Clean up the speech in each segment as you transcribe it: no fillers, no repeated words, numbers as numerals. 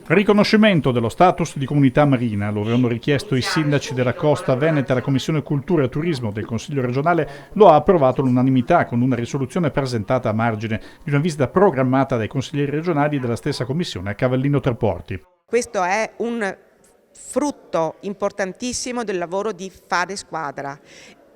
Riconoscimento dello status di comunità marina lo avevano richiesto i sindaci della Costa Veneta e la Commissione Cultura e Turismo del Consiglio regionale lo ha approvato all'unanimità con una risoluzione presentata a margine di una visita programmata dai consiglieri regionali della stessa Commissione a Cavallino Treporti. Questo è un frutto importantissimo del lavoro di fare squadra.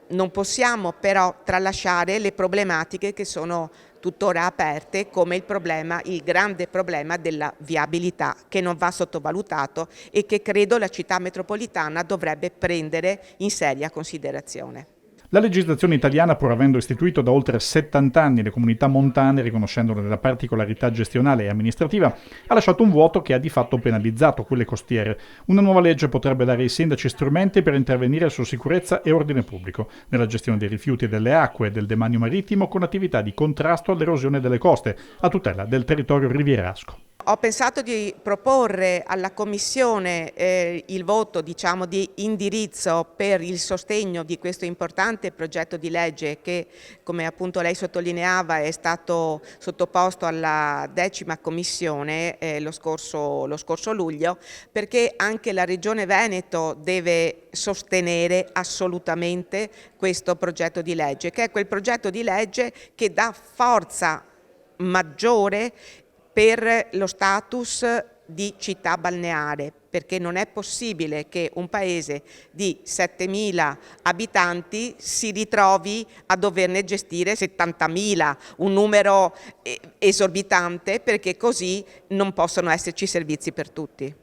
Non possiamo però tralasciare le problematiche che sono tuttora aperte, come il grande problema della viabilità, che non va sottovalutato e che credo la città metropolitana dovrebbe prendere in seria considerazione. La legislazione italiana, pur avendo istituito da oltre 70 anni le comunità montane, riconoscendone la particolarità gestionale e amministrativa, ha lasciato un vuoto che ha di fatto penalizzato quelle costiere. Una nuova legge potrebbe dare ai sindaci strumenti per intervenire su sicurezza e ordine pubblico, nella gestione dei rifiuti e delle acque e del demanio marittimo, con attività di contrasto all'erosione delle coste, a tutela del territorio rivierasco. Ho pensato di proporre alla Commissione il voto, di indirizzo per il sostegno di questo importante progetto di legge che, come appunto lei sottolineava, è stato sottoposto alla 10ª Commissione lo scorso luglio, perché anche la Regione Veneto deve sostenere assolutamente questo progetto di legge, che è quel progetto di legge che dà forza maggiore per lo status di città balneare, perché non è possibile che un paese di 7.000 abitanti si ritrovi a doverne gestire 70.000, un numero esorbitante, perché così non possono esserci servizi per tutti.